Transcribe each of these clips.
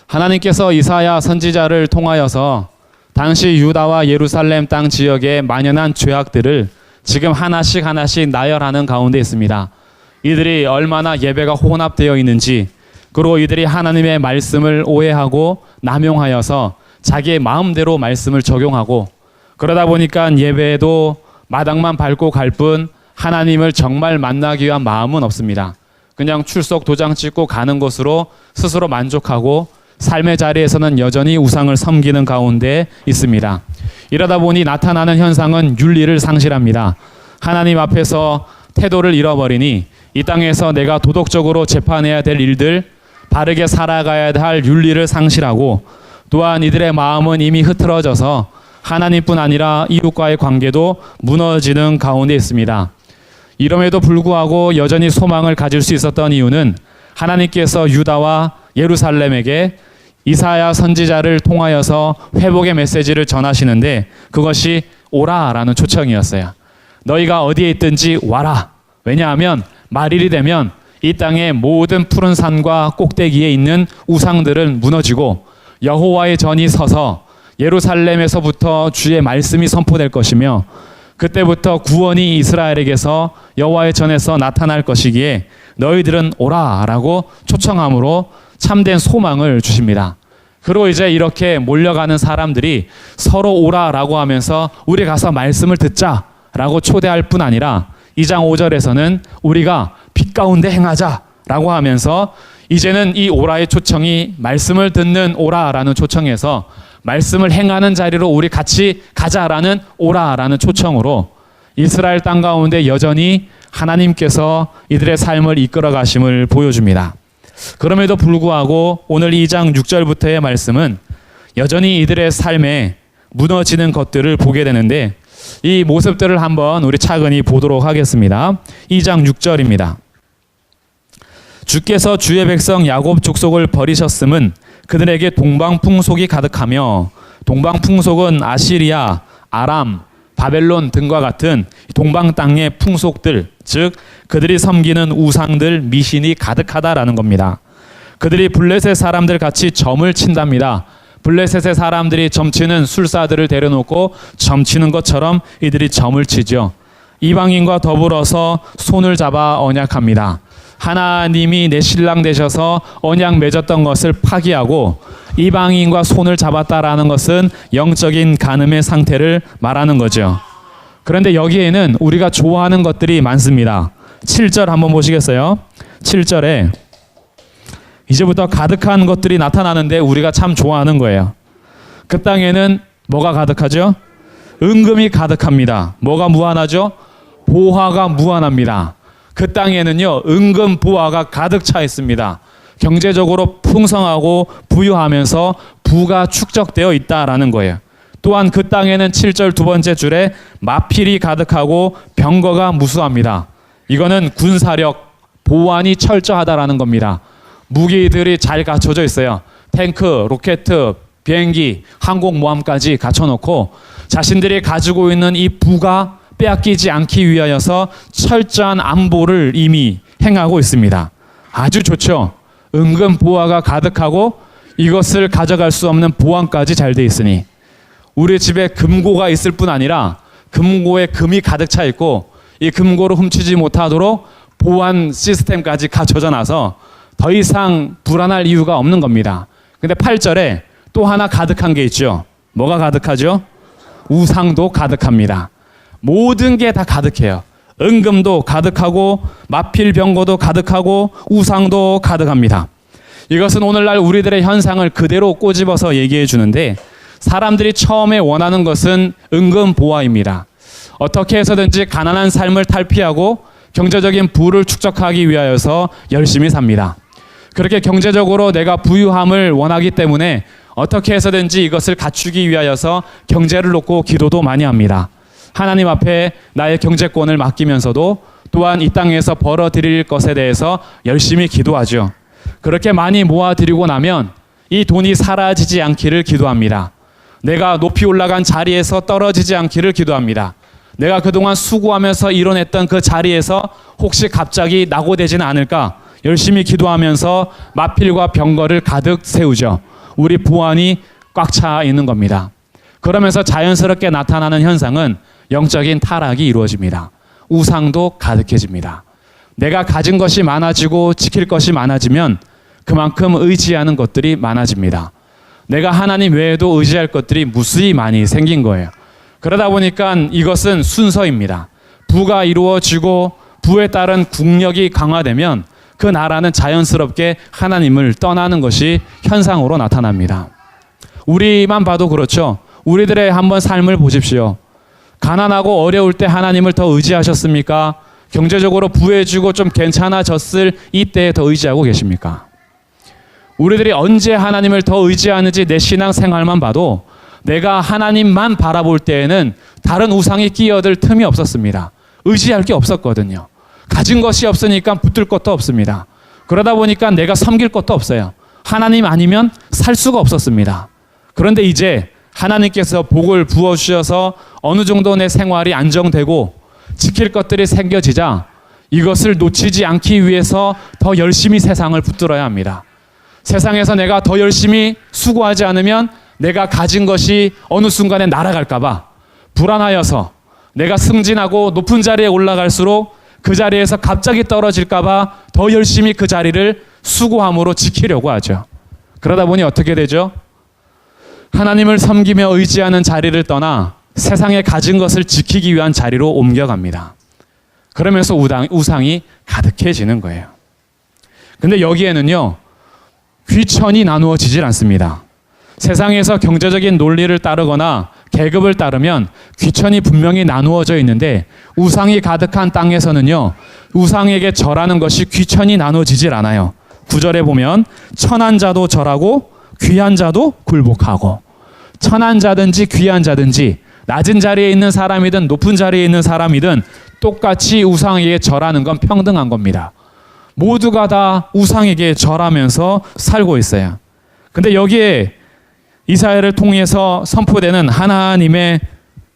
하나님께서 이사야 선지자를 통하여서 당시 유다와 예루살렘 땅 지역에 만연한 죄악들을 지금 하나씩 나열하는 가운데 있습니다. 이들이 얼마나 예배가 혼합되어 있는지, 그리고 이들이 하나님의 말씀을 오해하고 남용하여서 자기의 마음대로 말씀을 적용하고, 그러다 보니까 예배에도 마당만 밟고 갈 뿐 하나님을 정말 만나기 위한 마음은 없습니다. 그냥 출석 도장 찍고 가는 것으로 스스로 만족하고 삶의 자리에서는 여전히 우상을 섬기는 가운데 있습니다. 이러다 보니 나타나는 현상은 윤리를 상실합니다. 하나님 앞에서 태도를 잃어버리니 이 땅에서 내가 도덕적으로 재판해야 될 일들, 바르게 살아가야 할 윤리를 상실하고, 또한 이들의 마음은 이미 흐트러져서 하나님뿐 아니라 이웃과의 관계도 무너지는 가운데 있습니다. 이럼에도 불구하고 여전히 소망을 가질 수 있었던 이유는 하나님께서 유다와 예루살렘에게 이사야 선지자를 통하여서 회복의 메시지를 전하시는데, 그것이 오라라는 초청이었어요. 너희가 어디에 있든지 와라. 왜냐하면 말일이 되면 이 땅의 모든 푸른 산과 꼭대기에 있는 우상들은 무너지고 여호와의 전이 서서 예루살렘에서부터 주의 말씀이 선포될 것이며, 그때부터 구원이 이스라엘에게서 여호와의 전에서 나타날 것이기에 너희들은 오라라고 초청함으로 참된 소망을 주십니다. 그리고 이제 이렇게 몰려가는 사람들이 서로 오라라고 하면서 우리 가서 말씀을 듣자라고 초대할 뿐 아니라 2장 5절에서는 우리가 빛 가운데 행하자라고 하면서 이제는 이 오라의 초청이 말씀을 듣는 오라라는 초청에서 말씀을 행하는 자리로 우리 같이 가자라는 오라라는 초청으로 이스라엘 땅 가운데 여전히 하나님께서 이들의 삶을 이끌어 가심을 보여줍니다. 그럼에도 불구하고 오늘 2장 6절부터의 말씀은 여전히 이들의 삶에 무너지는 것들을 보게 되는데, 이 모습들을 한번 우리 차근히 보도록 하겠습니다. 2장 6절입니다. 주께서 주의 백성 야곱 족속을 버리셨음은 그들에게 동방풍속이 가득하며, 동방풍속은 아시리아, 아람, 바벨론 등과 같은 동방 땅의 풍속들, 즉 그들이 섬기는 우상들, 미신이 가득하다라는 겁니다. 그들이 블레셋 사람들 같이 점을 친답니다. 블레셋의 사람들이 점치는 술사들을 데려놓고 점치는 것처럼 이들이 점을 치죠. 이방인과 더불어서 손을 잡아 언약합니다. 하나님이 내 신랑 되셔서 언약 맺었던 것을 파기하고 이방인과 손을 잡았다라는 것은 영적인 간음의 상태를 말하는 거죠. 그런데 여기에는 우리가 좋아하는 것들이 많습니다. 7절 한번 보시겠어요? 7절에 이제부터 가득한 것들이 나타나는데 우리가 참 좋아하는 거예요. 그 땅에는 뭐가 가득하죠? 은금이 가득합니다. 뭐가 무한하죠? 보화가 무한합니다. 그 땅에는요, 은금 보화가 가득 차 있습니다. 경제적으로 풍성하고 부유하면서 부가 축적되어 있다라는 거예요. 또한 그 땅에는 7절 두 번째 줄에 마필이 가득하고 병거가 무수합니다. 이거는 군사력, 보안이 철저하다라는 겁니다. 무기들이 잘 갖춰져 있어요. 탱크, 로켓, 비행기, 항공모함까지 갖춰놓고 자신들이 가지고 있는 이 부가 빼앗기지 않기 위하여서 철저한 안보를 이미 행하고 있습니다. 아주 좋죠. 은근 보화가 가득하고 이것을 가져갈 수 없는 보안까지 잘 돼 있으니, 우리 집에 금고가 있을 뿐 아니라 금고에 금이 가득 차 있고 이 금고를 훔치지 못하도록 보안 시스템까지 갖춰져 놔서 더 이상 불안할 이유가 없는 겁니다. 근데 8절에 또 하나 가득한 게 있죠. 뭐가 가득하죠? 우상도 가득합니다. 모든 게 다 가득해요. 은금도 가득하고 마필 병거도 가득하고 우상도 가득합니다. 이것은 오늘날 우리들의 현상을 그대로 꼬집어서 얘기해 주는데, 사람들이 처음에 원하는 것은 은금 보화입니다. 어떻게 해서든지 가난한 삶을 탈피하고 경제적인 부를 축적하기 위하여서 열심히 삽니다. 그렇게 경제적으로 내가 부유함을 원하기 때문에 어떻게 해서든지 이것을 갖추기 위하여서 경제를 놓고 기도도 많이 합니다. 하나님 앞에 나의 경제권을 맡기면서도 또한 이 땅에서 벌어들일 것에 대해서 열심히 기도하죠. 그렇게 많이 모아드리고 나면 이 돈이 사라지지 않기를 기도합니다. 내가 높이 올라간 자리에서 떨어지지 않기를 기도합니다. 내가 그동안 수고하면서 이뤄냈던 그 자리에서 혹시 갑자기 낙오되지는 않을까 열심히 기도하면서 마필과 병거를 가득 세우죠. 우리 부안이 꽉 차 있는 겁니다. 그러면서 자연스럽게 나타나는 현상은 영적인 타락이 이루어집니다. 우상도 가득해집니다. 내가 가진 것이 많아지고 지킬 것이 많아지면 그만큼 의지하는 것들이 많아집니다. 내가 하나님 외에도 의지할 것들이 무수히 많이 생긴 거예요. 그러다 보니까 이것은 순서입니다. 부가 이루어지고 부에 따른 국력이 강화되면 그 나라는 자연스럽게 하나님을 떠나는 것이 현상으로 나타납니다. 우리만 봐도 그렇죠. 우리들의 한번 삶을 보십시오. 가난하고 어려울 때 하나님을 더 의지하셨습니까? 경제적으로 부해지고 좀 괜찮아졌을 이때에 더 의지하고 계십니까? 우리들이 언제 하나님을 더 의지하는지 내 신앙 생활만 봐도 내가 하나님만 바라볼 때에는 다른 우상이 끼어들 틈이 없었습니다. 의지할 게 없었거든요. 가진 것이 없으니까 붙들 것도 없습니다. 그러다 보니까 내가 섬길 것도 없어요. 하나님 아니면 살 수가 없었습니다. 그런데 이제 하나님께서 복을 부어주셔서 어느 정도 내 생활이 안정되고 지킬 것들이 생겨지자 이것을 놓치지 않기 위해서 더 열심히 세상을 붙들어야 합니다. 세상에서 내가 더 열심히 수고하지 않으면 내가 가진 것이 어느 순간에 날아갈까 봐 불안하여서 내가 승진하고 높은 자리에 올라갈수록 그 자리에서 갑자기 떨어질까 봐 더 열심히 그 자리를 수고함으로 지키려고 하죠. 그러다 보니 어떻게 되죠? 하나님을 섬기며 의지하는 자리를 떠나 세상에 가진 것을 지키기 위한 자리로 옮겨갑니다. 그러면서 우상이 가득해지는 거예요. 근데 여기에는요, 귀천이 나누어지질 않습니다. 세상에서 경제적인 논리를 따르거나 계급을 따르면 귀천이 분명히 나누어져 있는데 우상이 가득한 땅에서는요, 우상에게 절하는 것이 귀천이 나누어지질 않아요. 9절에 보면 천한 자도 절하고 귀한 자도 굴복하고, 천한 자든지 귀한 자든지 낮은 자리에 있는 사람이든 높은 자리에 있는 사람이든 똑같이 우상에게 절하는 건 평등한 겁니다. 모두가 다 우상에게 절하면서 살고 있어요. 근데 여기에 이사야를 통해서 선포되는 하나님의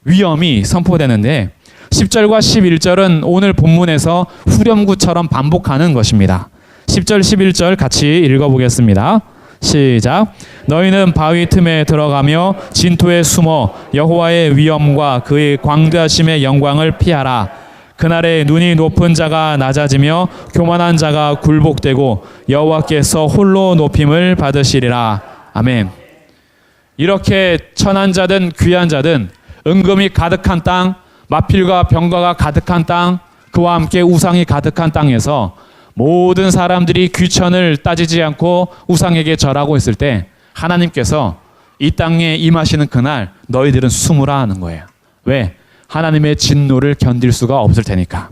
위엄이 선포되는데 10절과 11절은 오늘 본문에서 후렴구처럼 반복하는 것입니다. 10절 11절 같이 읽어보겠습니다. 시작. 너희는 바위 틈에 들어가며 진토에 숨어 여호와의 위엄과 그의 광대하심의 영광을 피하라. 그날에 눈이 높은 자가 낮아지며 교만한 자가 굴복되고 여호와께서 홀로 높임을 받으시리라. 아멘. 이렇게 천한 자든 귀한 자든 은금이 가득한 땅, 마필과 병거가 가득한 땅, 그와 함께 우상이 가득한 땅에서 모든 사람들이 귀천을 따지지 않고 우상에게 절하고 있을 때 하나님께서 이 땅에 임하시는 그날 너희들은 숨으라 하는 거예요. 왜? 하나님의 진노를 견딜 수가 없을 테니까.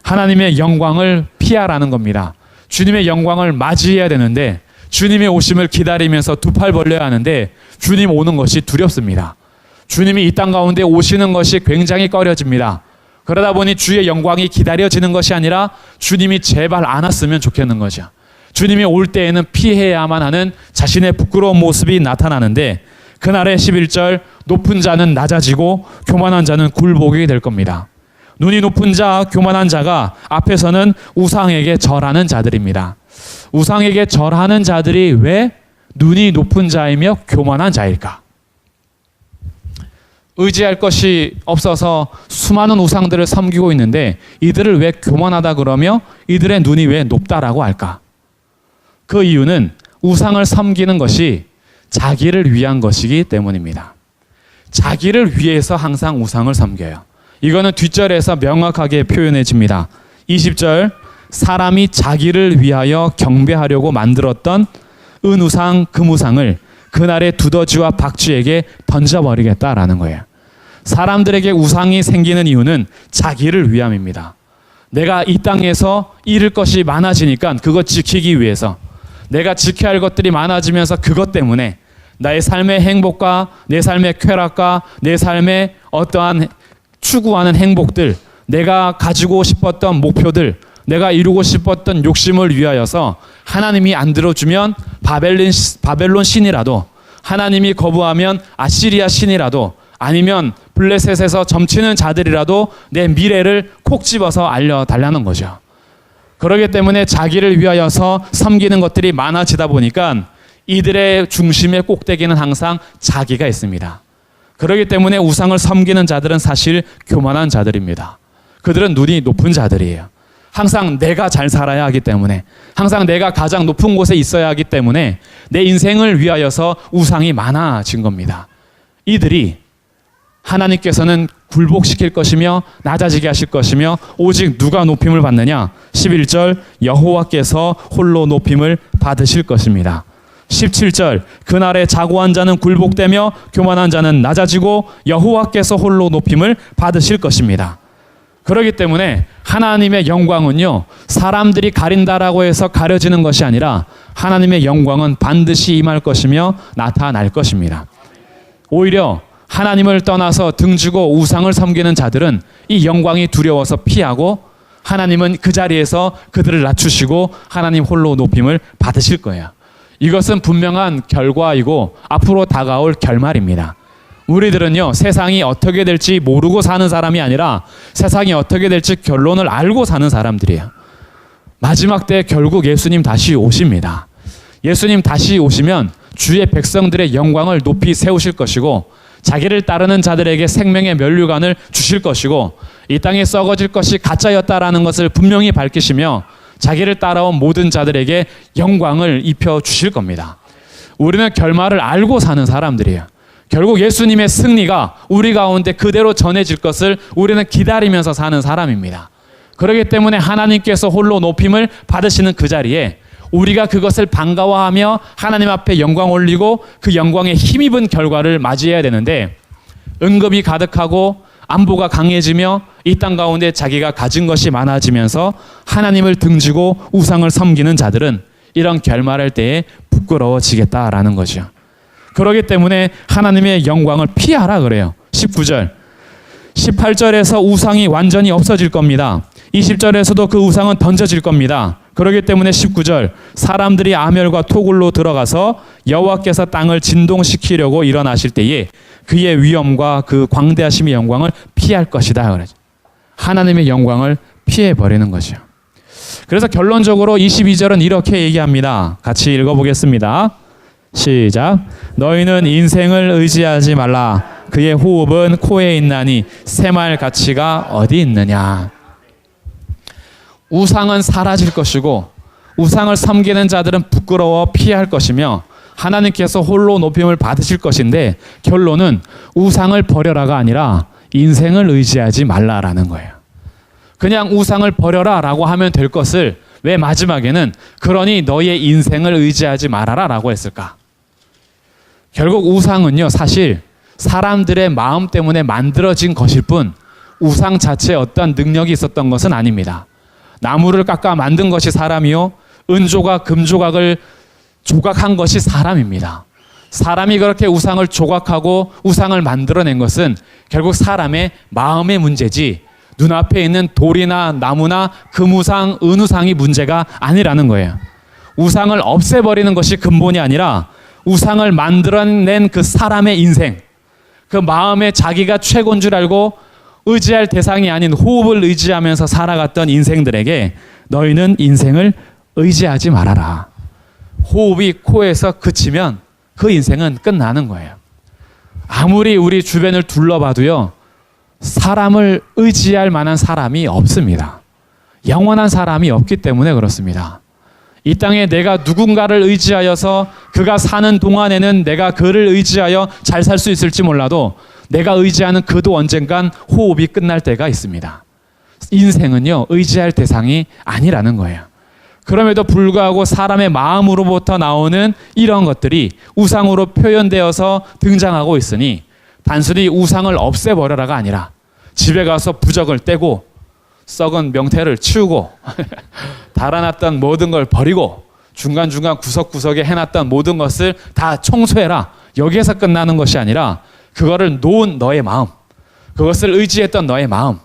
하나님의 영광을 피하라는 겁니다. 주님의 영광을 맞이해야 되는데 주님의 오심을 기다리면서 두 팔 벌려야 하는데 주님 오는 것이 두렵습니다. 주님이 이 땅 가운데 오시는 것이 굉장히 꺼려집니다. 그러다 보니 주의 영광이 기다려지는 것이 아니라 주님이 제발 안 왔으면 좋겠는 거죠. 주님이 올 때에는 피해야만 하는 자신의 부끄러운 모습이 나타나는데 그날의 11절 높은 자는 낮아지고 교만한 자는 굴복이 될 겁니다. 눈이 높은 자, 교만한 자가 앞에서는 우상에게 절하는 자들입니다. 우상에게 절하는 자들이 왜 눈이 높은 자이며 교만한 자일까? 의지할 것이 없어서 수많은 우상들을 섬기고 있는데 이들을 왜 교만하다 그러며 이들의 눈이 왜 높다라고 할까? 그 이유는 우상을 섬기는 것이 자기를 위한 것이기 때문입니다. 자기를 위해서 항상 우상을 섬겨요. 이거는 뒷절에서 명확하게 표현해집니다. 20절 사람이 자기를 위하여 경배하려고 만들었던 은우상, 금우상을 그날의 두더지와 박쥐에게 던져버리겠다라는 거예요. 사람들에게 우상이 생기는 이유는 자기를 위함입니다. 내가 이 땅에서 잃을 것이 많아지니까 그거 지키기 위해서, 내가 지켜야 할 것들이 많아지면서 그것 때문에 나의 삶의 행복과 내 삶의 쾌락과 내 삶의 어떠한 추구하는 행복들, 내가 가지고 싶었던 목표들, 내가 이루고 싶었던 욕심을 위하여서 하나님이 안 들어주면 바벨론 신이라도, 하나님이 거부하면 아시리아 신이라도, 아니면 블레셋에서 점치는 자들이라도 내 미래를 콕 집어서 알려달라는 거죠. 그렇기 때문에 자기를 위하여서 섬기는 것들이 많아지다 보니까 이들의 중심의 꼭대기는 항상 자기가 있습니다. 그렇기 때문에 우상을 섬기는 자들은 사실 교만한 자들입니다. 그들은 눈이 높은 자들이에요. 항상 내가 잘 살아야 하기 때문에, 항상 내가 가장 높은 곳에 있어야 하기 때문에 내 인생을 위하여서 우상이 많아진 겁니다. 이들이 하나님께서는 굴복시킬 것이며 낮아지게 하실 것이며 오직 누가 높임을 받느냐? 11절 여호와께서 홀로 높임을 받으실 것입니다. 17절 그날에 자고한 자는 굴복되며 교만한 자는 낮아지고 여호와께서 홀로 높임을 받으실 것입니다. 그렇기 때문에 하나님의 영광은요, 사람들이 가린다라고 해서 가려지는 것이 아니라 하나님의 영광은 반드시 임할 것이며 나타날 것입니다. 오히려 하나님을 떠나서 등지고 우상을 섬기는 자들은 이 영광이 두려워서 피하고 하나님은 그 자리에서 그들을 낮추시고 하나님 홀로 높임을 받으실 거예요. 이것은 분명한 결과이고 앞으로 다가올 결말입니다. 우리들은요, 세상이 어떻게 될지 모르고 사는 사람이 아니라 세상이 어떻게 될지 결론을 알고 사는 사람들이에요. 마지막 때 결국 예수님 다시 오십니다. 예수님 다시 오시면 주의 백성들의 영광을 높이 세우실 것이고 자기를 따르는 자들에게 생명의 면류관을 주실 것이고 이 땅에 썩어질 것이 가짜였다라는 것을 분명히 밝히시며 자기를 따라온 모든 자들에게 영광을 입혀 주실 겁니다. 우리는 결말을 알고 사는 사람들이에요. 결국 예수님의 승리가 우리 가운데 그대로 전해질 것을 우리는 기다리면서 사는 사람입니다. 그렇기 때문에 하나님께서 홀로 높임을 받으시는 그 자리에 우리가 그것을 반가워하며 하나님 앞에 영광 올리고 그 영광에 힘입은 결과를 맞이해야 되는데, 은급이 가득하고 안보가 강해지며 이 땅 가운데 자기가 가진 것이 많아지면서 하나님을 등지고 우상을 섬기는 자들은 이런 결말할 때에 부끄러워지겠다라는 거죠. 그렇기 때문에 하나님의 영광을 피하라 그래요. 19절 18절에서 우상이 완전히 없어질 겁니다. 20절에서도 그 우상은 던져질 겁니다. 그렇기 때문에 19절 사람들이 아멸과 토굴로 들어가서 여호와께서 땅을 진동시키려고 일어나실 때에 그의 위엄과 그 광대하심의 영광을 피할 것이다. 그러죠. 하나님의 영광을 피해버리는 거죠. 그래서 결론적으로 22절은 이렇게 얘기합니다. 같이 읽어보겠습니다. 시작. 너희는 인생을 의지하지 말라. 그의 호흡은 코에 있나니 샘할 가치가 어디 있느냐. 우상은 사라질 것이고 우상을 섬기는 자들은 부끄러워 피할 것이며 하나님께서 홀로 높임을 받으실 것인데, 결론은 우상을 버려라가 아니라 인생을 의지하지 말라라는 거예요. 그냥 우상을 버려라라고 하면 될 것을 왜 마지막에는 그러니 너의 인생을 의지하지 말아라라고 했을까? 결국 우상은요, 사실 사람들의 마음 때문에 만들어진 것일 뿐 우상 자체에 어떤 능력이 있었던 것은 아닙니다. 나무를 깎아 만든 것이 사람이요, 은조각, 금조각을 조각한 것이 사람입니다. 사람이 그렇게 우상을 조각하고 우상을 만들어낸 것은 결국 사람의 마음의 문제지 눈앞에 있는 돌이나 나무나 금우상, 은우상이 문제가 아니라는 거예요. 우상을 없애버리는 것이 근본이 아니라 우상을 만들어낸 그 사람의 인생, 그 마음에 자기가 최고인 줄 알고 의지할 대상이 아닌 호흡을 의지하면서 살아갔던 인생들에게 너희는 인생을 의지하지 말아라. 호흡이 코에서 그치면 그 인생은 끝나는 거예요. 아무리 우리 주변을 둘러봐도요, 사람을 의지할 만한 사람이 없습니다. 영원한 사람이 없기 때문에 그렇습니다. 이 땅에 내가 누군가를 의지하여서 그가 사는 동안에는 내가 그를 의지하여 잘 살 수 있을지 몰라도 내가 의지하는 그도 언젠간 호흡이 끝날 때가 있습니다. 인생은요, 의지할 대상이 아니라는 거예요. 그럼에도 불구하고 사람의 마음으로부터 나오는 이런 것들이 우상으로 표현되어서 등장하고 있으니 단순히 우상을 없애버려라가 아니라 집에 가서 부적을 떼고 썩은 명태를 치우고 달아났던 모든 걸 버리고 중간중간 구석구석에 해놨던 모든 것을 다 청소해라. 여기에서 끝나는 것이 아니라 그거를 놓은 너의 마음, 그것을 의지했던 너의 마음,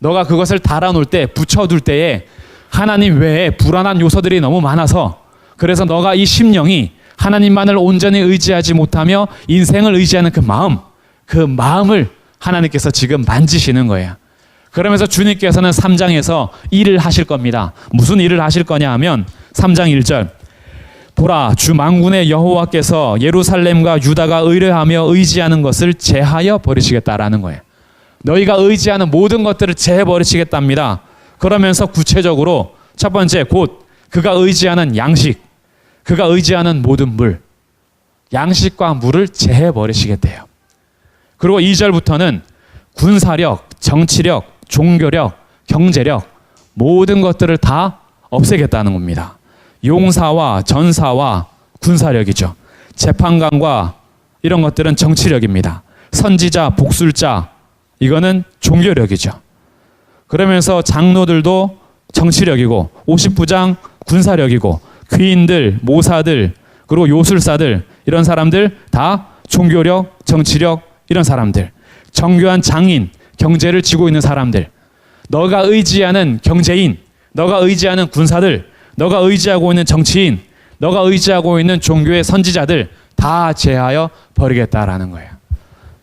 너가 그것을 달아놓을 때, 붙여둘 때에 하나님 외에 불안한 요소들이 너무 많아서 그래서 너가 이 심령이 하나님만을 온전히 의지하지 못하며 인생을 의지하는 그 마음을 하나님께서 지금 만지시는 거예요. 그러면서 주님께서는 3장에서 일을 하실 겁니다. 무슨 일을 하실 거냐 하면 3장 1절 보라, 주 만군의 여호와께서 예루살렘과 유다가 의뢰하며 의지하는 것을 제하여 버리시겠다라는 거예요. 너희가 의지하는 모든 것들을 제해 버리시겠답니다. 그러면서 구체적으로 첫 번째, 곧 그가 의지하는 양식, 그가 의지하는 모든 물, 양식과 물을 제해 버리시겠대요. 그리고 2절부터는 군사력, 정치력, 종교력, 경제력 모든 것들을 다 없애겠다는 겁니다. 용사와 전사와 군사력이죠. 재판관과 이런 것들은 정치력입니다. 선지자, 복술자 이거는 종교력이죠. 그러면서 장로들도 정치력이고 50부장 군사력이고 귀인들, 모사들 그리고 요술사들 이런 사람들 다 종교력, 정치력 이런 사람들. 정교한 장인, 경제를 쥐고 있는 사람들. 너가 의지하는 경제인, 너가 의지하는 군사들, 너가 의지하고 있는 정치인, 너가 의지하고 있는 종교의 선지자들 다 제하여 버리겠다라는 거예요.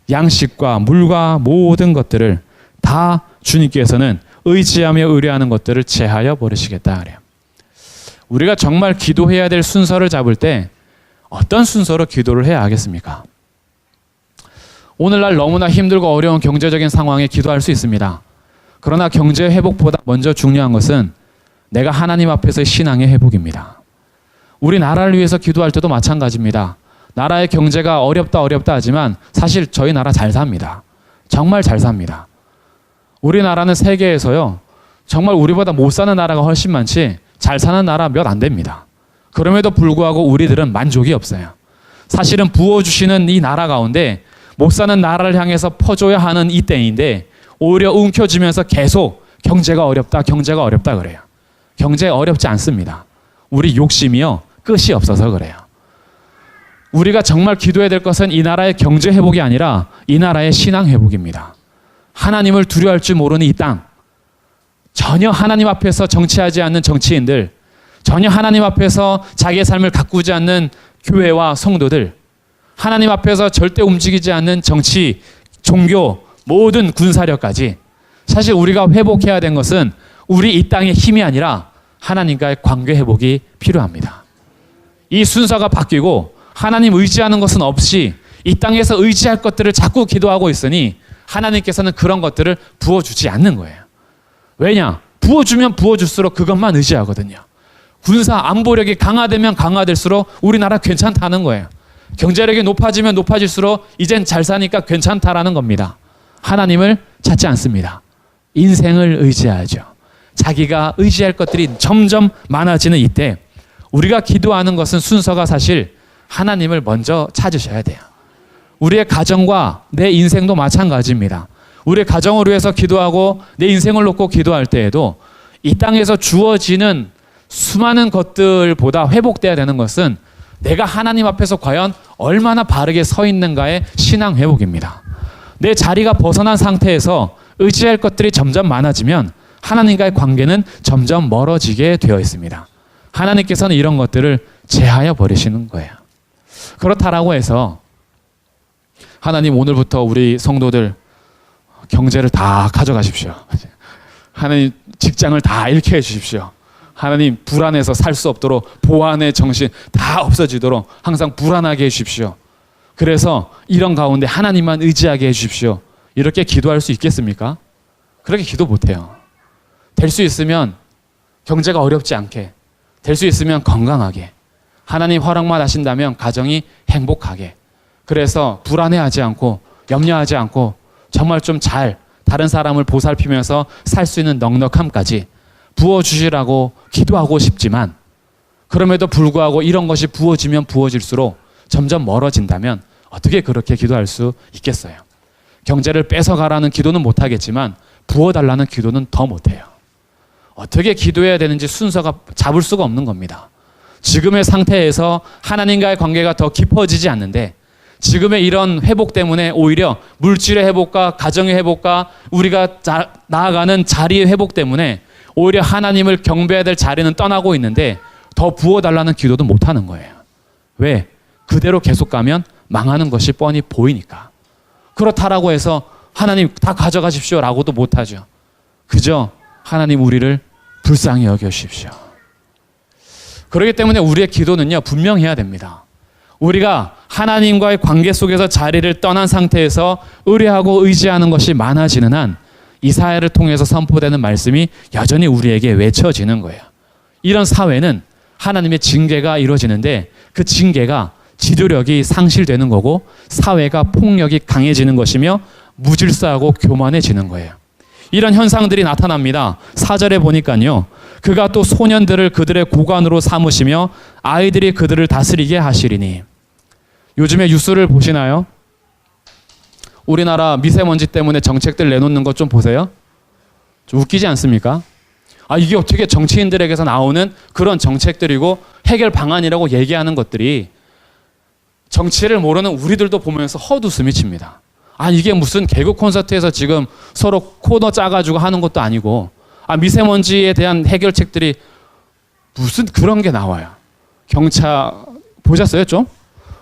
양식과 물과 모든 것들을 다 주님께서는 의지하며 의뢰하는 것들을 제하여 버리시겠다 그래요. 우리가 정말 기도해야 될 순서를 잡을 때 어떤 순서로 기도를 해야 하겠습니까? 오늘날 너무나 힘들고 어려운 경제적인 상황에 기도할 수 있습니다. 그러나 경제 회복보다 먼저 중요한 것은 내가 하나님 앞에서의 신앙의 회복입니다. 우리 나라를 위해서 기도할 때도 마찬가지입니다. 나라의 경제가 어렵다 하지만 사실 저희 나라 잘 삽니다. 정말 잘 삽니다. 우리나라는 세계에서요, 정말 우리보다 못 사는 나라가 훨씬 많지 잘 사는 나라 몇 안 됩니다. 그럼에도 불구하고 우리들은 만족이 없어요. 사실은 부어주시는 이 나라 가운데 못 사는 나라를 향해서 퍼줘야 하는 이 때인데 오히려 움켜쥐면서 계속 경제가 어렵다 그래요. 경제 어렵지 않습니다. 우리 욕심이요 끝이 없어서 그래요. 우리가 정말 기도해야 될 것은 이 나라의 경제 회복이 아니라 이 나라의 신앙 회복입니다. 하나님을 두려워할 줄 모르는 이 땅, 전혀 하나님 앞에서 정치하지 않는 정치인들, 전혀 하나님 앞에서 자기의 삶을 가꾸지 않는 교회와 성도들, 하나님 앞에서 절대 움직이지 않는 정치, 종교, 모든 군사력까지 사실 우리가 회복해야 된 것은 우리 이 땅의 힘이 아니라 하나님과의 관계 회복이 필요합니다. 이 순서가 바뀌고 하나님 의지하는 것은 없이 이 땅에서 의지할 것들을 자꾸 기도하고 있으니 하나님께서는 그런 것들을 부어주지 않는 거예요. 왜냐? 부어주면 부어줄수록 그것만 의지하거든요. 군사 안보력이 강화되면 강화될수록 우리나라 괜찮다는 거예요. 경제력이 높아지면 높아질수록 이젠 잘 사니까 괜찮다라는 겁니다. 하나님을 찾지 않습니다. 인생을 의지하죠. 자기가 의지할 것들이 점점 많아지는 이때 우리가 기도하는 것은 순서가 사실 하나님을 먼저 찾으셔야 돼요. 우리의 가정과 내 인생도 마찬가지입니다. 우리의 가정을 위해서 기도하고 내 인생을 놓고 기도할 때에도 이 땅에서 주어지는 수많은 것들보다 회복돼야 되는 것은 내가 하나님 앞에서 과연 얼마나 바르게 서 있는가의 신앙 회복입니다. 내 자리가 벗어난 상태에서 의지할 것들이 점점 많아지면 하나님과의 관계는 점점 멀어지게 되어 있습니다. 하나님께서는 이런 것들을 제하여 버리시는 거예요. 그렇다라고 해서 하나님 오늘부터 우리 성도들 경제를 다 가져가십시오. 하나님 직장을 다 잃게 해주십시오. 하나님 불안해서 살 수 없도록 보안의 정신 다 없어지도록 항상 불안하게 해주십시오. 그래서 이런 가운데 하나님만 의지하게 해주십시오. 이렇게 기도할 수 있겠습니까? 그렇게 기도 못해요. 될 수 있으면 경제가 어렵지 않게, 될 수 있으면 건강하게, 하나님 허락만 하신다면 가정이 행복하게, 그래서 불안해하지 않고 염려하지 않고 정말 좀 잘 다른 사람을 보살피면서 살 수 있는 넉넉함까지 부어주시라고 기도하고 싶지만 그럼에도 불구하고 이런 것이 부어지면 부어질수록 점점 멀어진다면 어떻게 그렇게 기도할 수 있겠어요? 경제를 뺏어가라는 기도는 못하겠지만 부어달라는 기도는 더 못해요. 어떻게 기도해야 되는지 순서가 잡을 수가 없는 겁니다. 지금의 상태에서 하나님과의 관계가 더 깊어지지 않는데 지금의 이런 회복 때문에 오히려 물질의 회복과 가정의 회복과 우리가 나아가는 자리의 회복 때문에 오히려 하나님을 경배해야 될 자리는 떠나고 있는데 더 부어달라는 기도도 못하는 거예요. 왜? 그대로 계속 가면 망하는 것이 뻔히 보이니까. 그렇다라고 해서 하나님 다 가져가십시오 라고도 못하죠. 그저 하나님 우리를 불쌍히 여겨주십시오. 그렇기 때문에 우리의 기도는요, 분명해야 됩니다. 우리가 하나님과의 관계 속에서 자리를 떠난 상태에서 의뢰하고 의지하는 것이 많아지는 한 이사야를 통해서 선포되는 말씀이 여전히 우리에게 외쳐지는 거예요. 이런 사회는 하나님의 징계가 이루어지는데 그 징계가 지도력이 상실되는 거고 사회가 폭력이 강해지는 것이며 무질서하고 교만해지는 거예요. 이런 현상들이 나타납니다. 4절에 보니까요. 그가 또 소년들을 그들의 고관으로 삼으시며 아이들이 그들을 다스리게 하시리니. 요즘에 뉴스를 보시나요? 우리나라 미세먼지 때문에 정책들 내놓는 것 좀 보세요. 좀 웃기지 않습니까? 이게 어떻게 정치인들에게서 나오는 그런 정책들이고 해결 방안이라고 얘기하는 것들이 정치를 모르는 우리들도 보면서 헛웃음이 칩니다. 이게 무슨 개그 콘서트에서 지금 서로 코너 짜가지고 하는 것도 아니고 미세먼지에 대한 해결책들이 무슨 그런 게 나와요. 경찰 보셨어요 좀?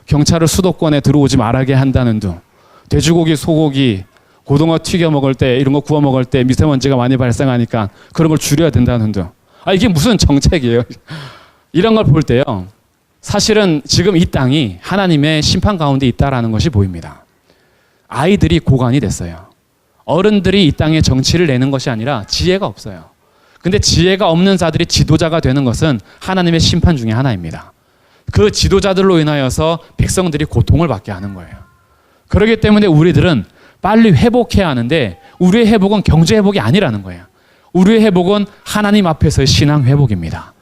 경찰을 수도권에 들어오지 말게 한다는 둥. 돼지고기, 소고기, 고등어 튀겨 먹을 때 이런 거 구워 먹을 때 미세먼지가 많이 발생하니까 그런 걸 줄여야 된다는 둥. 이게 무슨 정책이에요? 이런 걸 볼 때요. 사실은 지금 이 땅이 하나님의 심판 가운데 있다라는 것이 보입니다. 아이들이 고관이 됐어요. 어른들이 이 땅에 정치를 내는 것이 아니라 지혜가 없어요. 근데 지혜가 없는 자들이 지도자가 되는 것은 하나님의 심판 중에 하나입니다. 그 지도자들로 인하여서 백성들이 고통을 받게 하는 거예요. 그렇기 때문에 우리들은 빨리 회복해야 하는데 우리의 회복은 경제 회복이 아니라는 거예요. 우리의 회복은 하나님 앞에서의 신앙 회복입니다.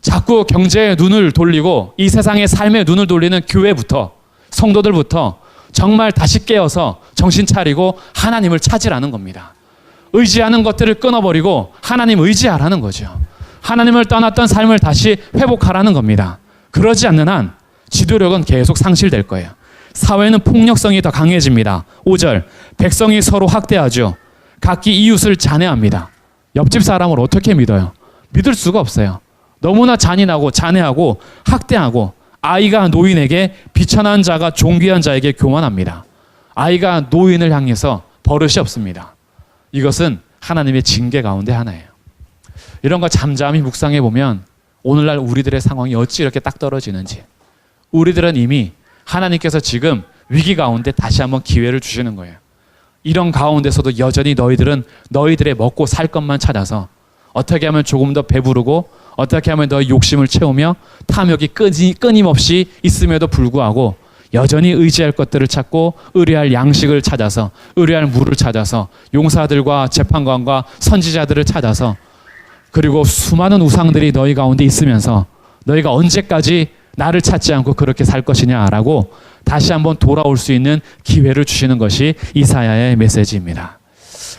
자꾸 경제에 눈을 돌리고 이 세상의 삶에 눈을 돌리는 교회부터 성도들부터 정말 다시 깨어서 정신 차리고 하나님을 찾으라는 겁니다. 의지하는 것들을 끊어버리고 하나님 의지하라는 거죠. 하나님을 떠났던 삶을 다시 회복하라는 겁니다. 그러지 않는 한 지도력은 계속 상실될 거예요. 사회는 폭력성이 더 강해집니다. 5절, 백성이 서로 학대하죠. 각기 이웃을 잔해합니다. 옆집 사람을 어떻게 믿어요? 믿을 수가 없어요. 너무나 잔인하고 잔해하고 학대하고 아이가 노인에게 비천한 자가 존귀한 자에게 교만합니다. 아이가 노인을 향해서 버릇이 없습니다. 이것은 하나님의 징계 가운데 하나예요. 이런 거 잠잠히 묵상해 보면 오늘날 우리들의 상황이 어찌 이렇게 딱 떨어지는지. 우리들은 이미 하나님께서 지금 위기 가운데 다시 한번 기회를 주시는 거예요. 이런 가운데서도 여전히 너희들은 너희들의 먹고 살 것만 찾아서 어떻게 하면 조금 더 배부르고 어떻게 하면 너희 욕심을 채우며 탐욕이 끊임없이 있음에도 불구하고 여전히 의지할 것들을 찾고 의뢰할 양식을 찾아서 의뢰할 물을 찾아서 용사들과 재판관과 선지자들을 찾아서 그리고 수많은 우상들이 너희 가운데 있으면서 너희가 언제까지 나를 찾지 않고 그렇게 살 것이냐라고 다시 한번 돌아올 수 있는 기회를 주시는 것이 이사야의 메시지입니다.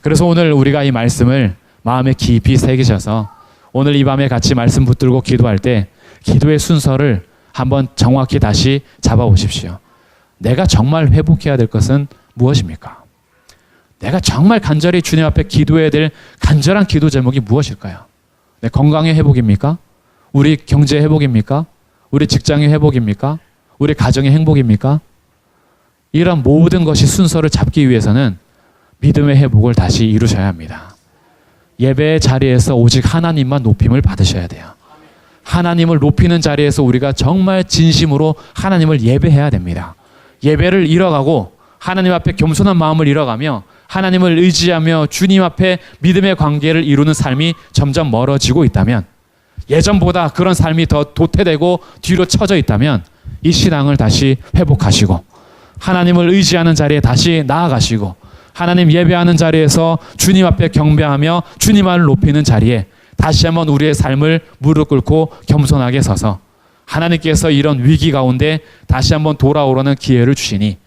그래서 오늘 우리가 이 말씀을 마음에 깊이 새기셔서 오늘 이 밤에 같이 말씀 붙들고 기도할 때 기도의 순서를 한번 정확히 다시 잡아보십시오. 내가 정말 회복해야 될 것은 무엇입니까? 내가 정말 간절히 주님 앞에 기도해야 될 간절한 기도 제목이 무엇일까요? 내 건강의 회복입니까? 우리 경제 회복입니까? 우리 직장의 회복입니까? 우리 가정의 행복입니까? 이런 모든 것이 순서를 잡기 위해서는 믿음의 회복을 다시 이루셔야 합니다. 예배의 자리에서 오직 하나님만 높임을 받으셔야 돼요. 하나님을 높이는 자리에서 우리가 정말 진심으로 하나님을 예배해야 됩니다. 예배를 잃어가고 하나님 앞에 겸손한 마음을 잃어가며 하나님을 의지하며 주님 앞에 믿음의 관계를 이루는 삶이 점점 멀어지고 있다면, 예전보다 그런 삶이 더 도태되고 뒤로 처져 있다면 이 신앙을 다시 회복하시고 하나님을 의지하는 자리에 다시 나아가시고 하나님 예배하는 자리에서 주님 앞에 경배하며 주님을 높이는 자리에 다시 한번 우리의 삶을 무릎 꿇고 겸손하게 서서 하나님께서 이런 위기 가운데 다시 한번 돌아오려는 기회를 주시니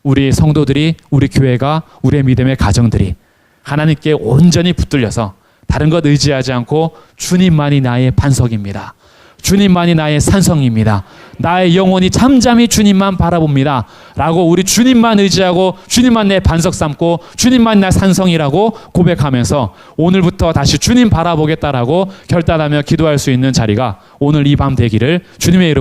우리 성도들이, 우리 교회가, 우리의 믿음의 가정들이 하나님께 온전히 붙들려서 다른 것 의지하지 않고 주님만이 나의 반석입니다. 주님만이 나의 산성입니다. 나의 영혼이 잠잠히 주님만 바라봅니다. 라고 우리 주님만 의지하고 주님만 내 반석 삼고 주님만 내 산성이라고 고백하면서 오늘부터 다시 주님 바라보겠다라고 결단하며 기도할 수 있는 자리가 오늘 이 밤 되기를 주님의 이름으로